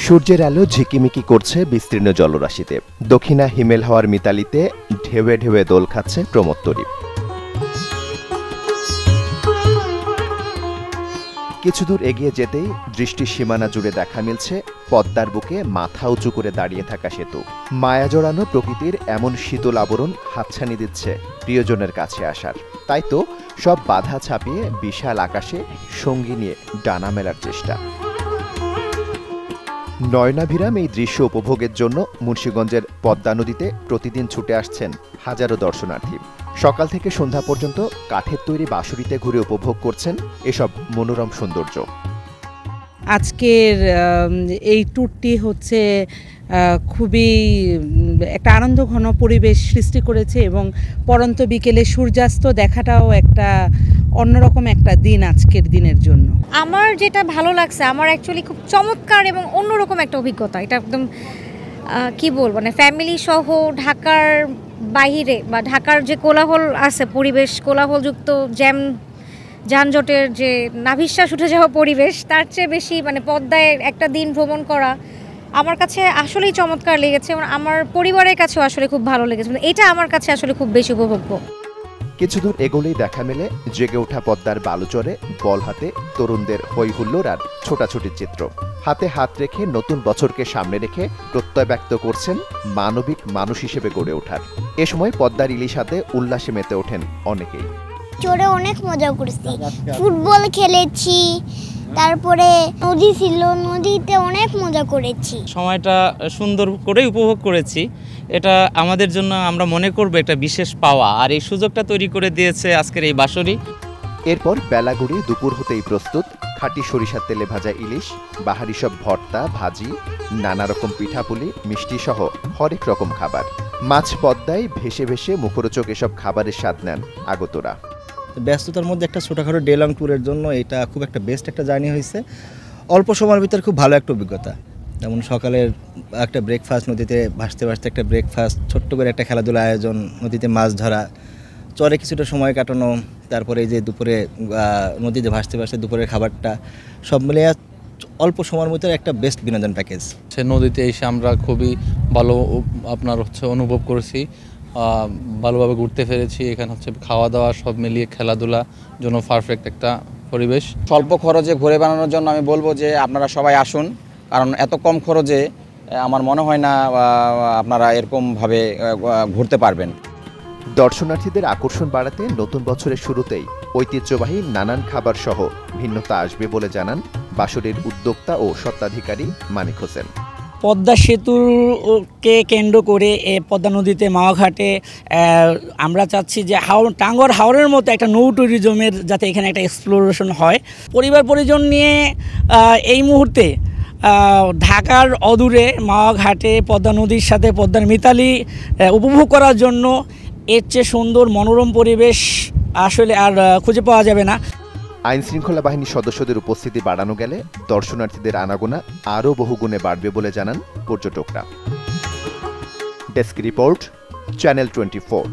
সূর্যের আলো ঝিকিমিকি করছে বিস্তীর্ণ জলরাশিতে। দক্ষিণা হিমেল হাওয়ার মিতালিতে ঢেউয়ে ঢেউয়ে দোল খাচ্ছে প্রমত্তরী। কিছু দূর এগিয়ে যেতেই দৃষ্টির সীমানা জুড়ে দেখা মিলছে পদ্মার বুকে মাথা উঁচু করে দাঁড়িয়ে থাকা সেতু। মায়া জড়ানো প্রকৃতির এমন শীতল আবরণ হাতছানি দিচ্ছে প্রিয়জনের কাছে আসার। তাই তো সব বাধা ছাপিয়ে বিশাল আকাশে সঙ্গী নিয়ে ডানা মেলার চেষ্টা। নয়নাভিরাম এই দৃশ্য উপভোগের জন্য মুন্সিগঞ্জের পদ্মা নদীতে প্রতিদিন ছুটে আসছেন হাজারো দর্শনার্থী। সকাল থেকে সন্ধ্যা পর্যন্ত কাঠের তৈরি বাঁশুরিতে ঘুরে উপভোগ করছেন এসব মনোরম সৌন্দর্য। আজকের এই ট্যুরটি হচ্ছে খুবই একটা আনন্দঘন পরিবেশ সৃষ্টি করেছে এবং পরন্ত বিকেলে সূর্যাস্ত দেখাটাও একটা অন্যরকম একটা দিন আজকের দিনের জন্য। আমার যেটা ভালো লাগছে, আমার অ্যাকচুয়ালি খুব চমৎকার এবং অন্যরকম একটা অভিজ্ঞতা। এটা একদম কি বলবো, মানে ফ্যামিলি সহ ঢাকার বাইরে বা ঢাকার যে কোলাহল আছে, পরিবেশ কোলাহলযুক্ত যানজটের যে নাভিশ্বাস উঠে যাওয়া পরিবেশ, তার চেয়ে বেশি মানে পদ্মায় একটা দিন ভ্রমণ করা আমার কাছে আসলেই চমৎকার লেগেছে এবং আমার পরিবারের কাছেও আসলে খুব ভালো লেগেছে। এটা আমার কাছে আসলে খুব বেশি উপভোগ্য। কিছু দূর এগোলেই দেখা মেলে জেগে ওঠা পদ্মার বালুচরে বল হাতে তরুণদের হইহুল্লোড় আর ছোটাছুটির চিত্র। হাতে হাত রেখে নতুন বছরকে সামনে রেখে প্রত্যয় ব্যক্ত করছেন মানবিক মানুষ হিসেবে গড়ে ওঠার। এ সময় পদ্মার ইলিশ হাতে উল্লাসে মেতে ওঠেন অনেকেই। চড়ে অনেক মজা করেছি, ফুটবল খেলেছি, তারপরে নদী ছিল, নদীতে অনেক মজা করেছি। সময়টা সুন্দর করে উপভোগ করেছি। এটা আমাদের জন্য আমরা মনে করব একটা বিশেষ পাওয়া, আর এই সুযোগটা তৈরি করে দিয়েছে আজকের এই বাঁশুরি। এরপর বেলা গড়িয়ে দুপুর হতেই প্রস্তুত খাঁটি সরিষার তেলে ভাজা ইলিশ, বাহারি সব ভর্তা, ভাজি, নানা রকম পিঠাপুলি, মিষ্টি সহ হরেক রকম খাবার। মাছ পদ্মায় ভেসে ভেসে মুখরোচক এসব খাবারের স্বাদ নেন আগতরা। ব্যস্ততার মধ্যে একটা ছোটোখাটো ডে লং ট্যুরের জন্য এটা খুব একটা বেস্ট একটা জার্নি হয়েছে। অল্প সময়ের ভিতরে খুব ভালো একটা অভিজ্ঞতা। যেমন সকালের একটা ব্রেকফাস্ট, নদীতে ভাসতে ভাসতে একটা ব্রেকফাস্ট, ছোট্ট করে একটা খেলাধুলা আয়োজন, নদীতে মাছ ধরা, চরে কিছুটা সময় কাটানো, তারপরে এই যে দুপুরে নদীতে ভাসতে ভাসতে দুপুরের খাবারটা, সব মিলিয়ে অল্প সময়ের মধ্যে একটা বেস্ট বিনোদন প্যাকেজ। সে নদীতে এসে আমরা খুবই ভালো অনুভব করেছি, ভালোভাবে ঘুরতে পেরেছি। এখানে খাওয়া দাওয়া সব মিলিয়ে খেলাধুলা জন্য পারফেক্ট একটা পরিবেশ। স্বল্প খরচে ঘুরে বেড়ানোর জন্য আমি বলবো যে আপনারা সবাই আসুন, কারণ এত কম খরচে আমার মনে হয় না আপনারা এরকমভাবে ঘুরতে পারবেন। দর্শনার্থীদের আকর্ষণ বাড়াতে নতুন বছরের শুরুতেই ঐতিহ্যবাহী নানান খাবার সহ ভিন্নতা আসবে বলে জানান বাঁশুরির উদ্যোক্তা ও স্বত্বাধিকারী মানিক হোসেন। পদ্মা সেতুকে কেন্দ্র করে পদ্মা নদীতে মাওঘাটে আমরা চাচ্ছি যে টাঙ্গর হাওরের মতো একটা নৌ ট্যুরিজমের যাতে এখানে একটা এক্সপ্লোরেশন হয়। পরিবার পরিজন নিয়ে এই মুহূর্তে ঢাকার অদূরে মাওঘাটে পদ্মা নদীর সাথে পদ্মার মিতালি উপভোগ করার জন্য এর চেয়ে সুন্দর মনোরম পরিবেশ আসলে আর খুঁজে পাওয়া যাবে না। আইন শৃঙ্খলা বাহিনীর সদস্যদের উপস্থিতি বাড়ানো গেলে দর্শনার্থীদের আনাগোনা আরও বহুগুণে বাড়বে বলে জানান পর্যটকরা। Desk report, channel 24।